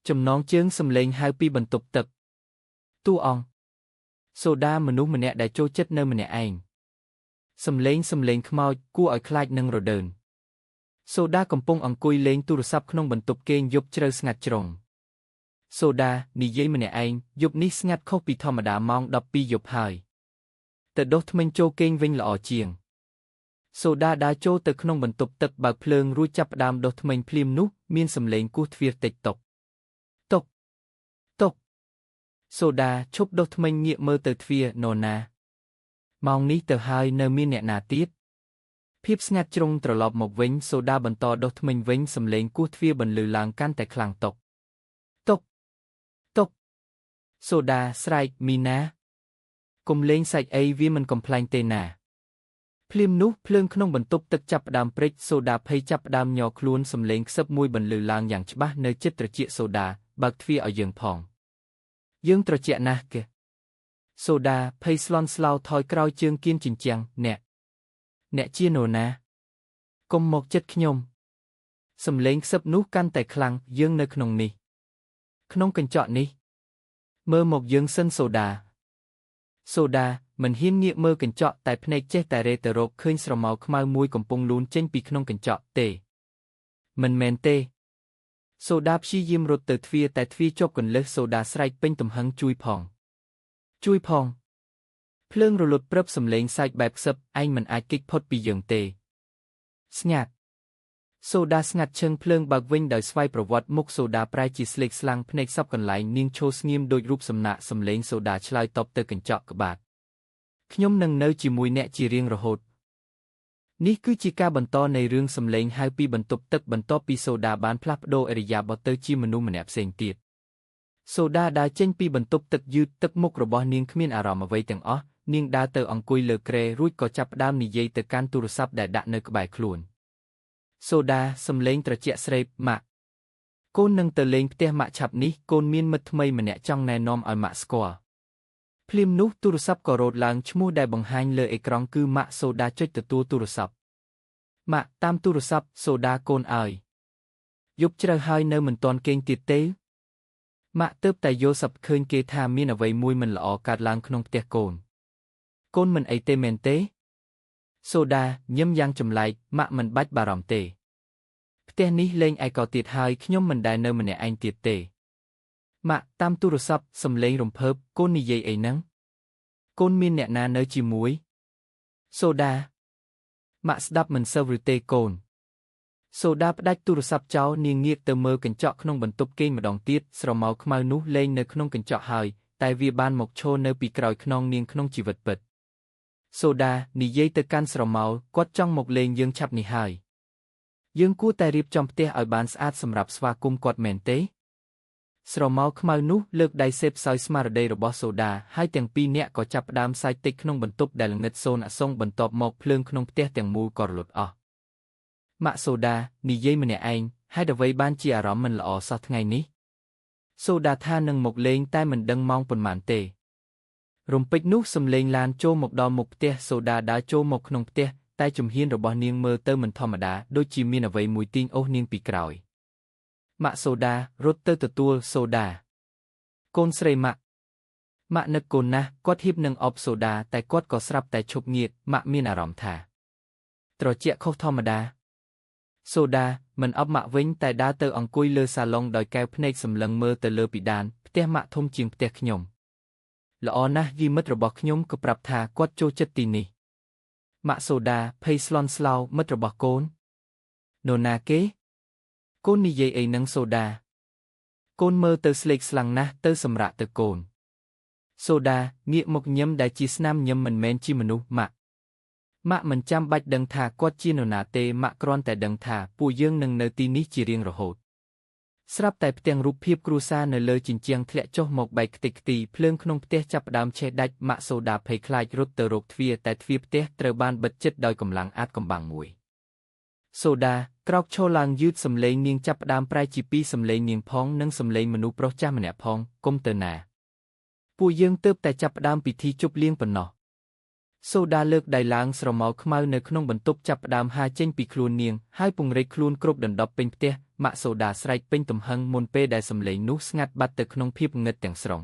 ចំណងជើងសំឡេងហៅពីបន្ទប់ទឹកតួអង្គសូដាមនុស្សម្នាក់ដែលចូលចិត្តនៅម្នាក់ឯងសំឡេងខ្មោចគួរឲ្យខ្លាចនិងរដើនសូដាកំពុងអង្គុយលេងទូរស័ព្ទក្នុងបន្ទប់គេងយប់ជ្រៅស្ងាត់ជ្រុងសូដានិយាយម្នាក់ឯងយប់នេះស្ងាត់ខុសពីធម្មតាម៉ោង 12 យប់ហើយទៅដុសធ្មេញចូលគេងវិញល្អជាងសូដាដើរចូលទៅក្នុងបន្ទប់ទឹកបើកភ្លើងរួចចាប់ផ្ដើមដុសធ្មេញភ្លាមនោះមានសំឡេងគោះទ្វារតិចតុកសូដាឈប់ដុសធ្មេញងាកមើលទៅទ្វារនរណាម៉ោងនេះទៅហើយនៅមានអ្នកណាទៀតភាពស្ងាត់ជ្រុងត្រឡប់មកវិញសូដាបន្តដុសធ្មេញវិញសំឡេងគោះទ្វារបន្លឺឡើងកាន់តែខ្លាំងតុកសូដាស្រែកមីណាកុំលេងសាច់អីវាមិនកំប្លែងទេណាភ្លាមនោះភ្លើងក្នុងបន្ទប់ទឹកចាប់ផ្ដើមព្រិចសូដាភ័យចាប់ផ្ដើមញ័រខ្លួនសំឡេងខ្សឹបមួយបន្លឺឡើងយ៉ាងច្បាស់នៅជិតត្រចៀកសូដាបើកទ្វារឲ្យយើងផងយើងត្រជាក់ណាស់គេសូដាភ័យស្លន់ស្លោថយក្រោយជើងគៀនជញ្ជាំងអ្នកជានរណាកុំមកចិត្តខ្ញុំសំឡេងខ្សឹបនោះកាន់តែខ្លាំងយើងនៅក្នុងនេះក្នុងកញ្ចក់នេះមើលមកយើងសិនសូដាមិនហ៊ានងាកមើលកញ្ចក់តែភ្នែកចេះតែរេទៅរកឃើញស្រមោលខ្មៅមួយកំពុងលូនចេញពីក្នុងកញ្ចក់ទេមិនមែនទេសូដាព្យាយាមរត់ទៅទ្វារតែទ្វារជាប់គន្លឹះសូដាស្រែកពេញទំហឹងជួយផងភ្លើងរលត់ព្រឹបសំឡេងសើចបែបខ្សឹបឯងមិនអាចគេចផុតពីយើងទេស្ងាត់សូដាស្ងាត់ឈឹងភ្លើងបើកវិញដោយស្វ័យប្រវត្តិមុខសូដាប្រែជាស្លេកស្លាំងភ្នែកសពកន្លែងនាងឈរស្ងៀមដូចរូបសំណាកសំឡេងសូដាឆ្លើយតបទៅកញ្ចក់ក្បាតខ្ញុំនឹងនៅជាមួយអ្នកជារៀងរហូតនេះគឺជាការបន្តនៃរឿងសំឡេងហៅពីបន្ទប់ទឹកបន្ទាប់ពីសូដាបានផ្លាស់ប្ដូរឥរិយាបថទៅជាមនុស្សម្នាក់ផ្សេងទៀតសូដាដើរចេញពីបន្ទប់ទឹកយឺតទឹកមុខរបស់នាងគ្មានអារម្មណ៍អ្វីទាំងអស់នាងដើរទៅអង្គុយលើគ្រែរួចក៏ចាប់ផ្ដើមនិយាយទៅកាន់ទូរស័ព្ទដែលដាក់នៅក្បែរខ្លួនសូដាសំឡេងត្រជាក់ស្រេបម៉ាក់កូននឹងទៅលេងផ្ទះម៉ាក់ឆាប់នេះកូនមានមិត្តថ្មីម្នាក់ចង់ណែនាំឲ្យម៉ាក់ស្គាល់ភ្លាមនោះទូរស័ព្ទក៏រោទឡើងឈ្មោះដែលបង្ហាញលើអេក្រង់គឺម៉ាក់សូដាចុចទទួលទូរស័ព្ទម៉ាក់តាមទូរស័ព្ទសូដាកូនអើយយប់ជ្រៅហើយនៅមិនទាន់គេងទៀតទេម៉ាក់ទើបតែយល់សប្តិឃើញគេថាមានអ្វីមួយមិនល្អកើតឡើងក្នុងផ្ទះកូនមិនអីទេមែនទេសូដាញឹមយ៉ាងចម្លែកម៉ាក់មិនបាច់បារម្ភទេផ្ទះនេះលេងឯកោទៀតហើយខ្ញុំមិនដែលនៅម្នាក់ឯងទៀតទេម៉ាក់តាមទូរស័ព្ទសំឡេងរំភើបកូននិយាយអីហ្នឹងកូនមានអ្នកណានៅជាមួយសូដាម៉ាក់ស្ដាប់មិនសូវឬទេកូនសូដាផ្ដាច់ទូរស័ព្ទចោលនាងងាកទៅមើលកញ្ចក់ក្នុងបន្ទប់គេងម្ដងទៀតស្រមោលខ្មៅនោះលែងនៅក្នុងកញ្ចក់ហើយតែវាបានមកឈរនៅពីក្រោយខ្នងនាងក្នុងជីវិតពិតសូដានិយាយទៅកាន់ស្រមោលគាត់ចង់មកលេងយើងឆាប់នេះហើយយើងគួរតែរៀបចំផ្ទះឲ្យបានស្អាតសម្រាប់ស្វាគមន៍គាត់មែនទេស្រមោលខ្មៅនោះលើកដៃសេពសោយស្មារតីរបស់សូដាហើយទាំងពីរនាក់ក៏ចាប់ផ្ដើមសាយតិចក្នុងបន្ទប់ដែលល្ងិតសូនអសងបន្ទាប់មកភ្លើងក្នុងផ្ទះទាំងមូលក៏រលត់អស់ម៉ាក់សូដានិយាយម្នាក់ឯងហេតុអ្វីបានជាអារម្មណ៍មិនល្អសោះថ្ងៃនេះសូដាថានឹងមកលេងតែមិនដឹងម៉ោងប៉ុន្មានទេរំពេចនោះសំឡេងឡានចូលមកដល់មុខផ្ទះសូដាដើរចូលមកក្នុងផ្ទះតែជំហានរបស់នាងមើលទៅមិនធម្មតាដូចជាមានអ្វីមួយទាញអូសនាងពីក្រោយម៉ាក់សូដារត់ទៅទទួលសូដាកូនស្រីម៉ាក់នឹកកូនណាស់គាត់ហៀបនឹងអបសូដាតែគាត់ក៏ស្រាប់តែឈប់ងៀតម៉ាក់មានអារម្មណ៍ថាត្រជាក់ខុសធម្មតាសូដាមិនអបម៉ាក់វិញតែដើរទៅអង្គុយលើសាឡុងដោយកែវភ្នែកសម្លឹងមើលទៅលើពិដានផ្ទះម៉ាក់ធំជាងផ្ទះខ្ញុំល្អណាស់យីមិត្តរបស់ខ្ញុំក៏ប្រាប់ថាគាត់ចូលចិត្តទីនេះម៉ាក់សូដាភ័យស្លន់ស្លោមិត្តរបស់កូននរណាគេកូននិយាយអីនឹងសូដាកូនមើលទៅស្លេកស្លាំងណាស់ទៅសម្រាកទៅកូនសូដាងាកមកញឹមដែលជាស្នាមញឹមមិនមែនជាមនុស្សម៉ាក់មិនចាំបាច់ដឹងថាគាត់ជានរណាទេម៉ាក់គ្រាន់តែដឹងថាពួកយើងនឹងនៅទីនេះជារៀងរហូតស្រាប់តែផ្ទាំងរូបភាពគ្រួសារនៅលើជញ្ជាំងធ្លាក់ចុះមកបែកខ្ទេចខ្ទីភ្លើងក្នុងផ្ទះចាប់ផ្ដើមឆេះដាច់ម៉ាក់សូដាភ័យខ្លាចរត់ទៅរកទ្វារតែទ្វារផ្ទះត្រូវបានបិទជិតដោយកម្លាំងអាថ៌កំបាំងមួយសូដាក្រោកឈរឡើងយឺតសំឡេងនាងចាប់ផ្ដើមប្រែជាពីរសំឡេងនាងផងនិងសំឡេងមនុស្សប្រុសចាស់ម្នាក់ផងគុំទៅណាពួកយើងទើបតែចាប់ផ្ដើមពិធីជប់លៀងប៉ុណ្ណោះសូដាលើកដៃឡើងស្រមោលខ្មៅនៅក្នុងបន្ទប់ចាប់ផ្ដើមហាចេញពីខ្លួននាងហើយពង្រែកខ្លួនគ្រប់ដណ្ដប់ពេញផ្ទះ ម៉ាក់សូដាស្រែកពេញទំហឹងមុនពេលដែលសំឡេងនោះស្ងាត់បាត់ទៅក្នុងភាពងឹតទាំងស្រុង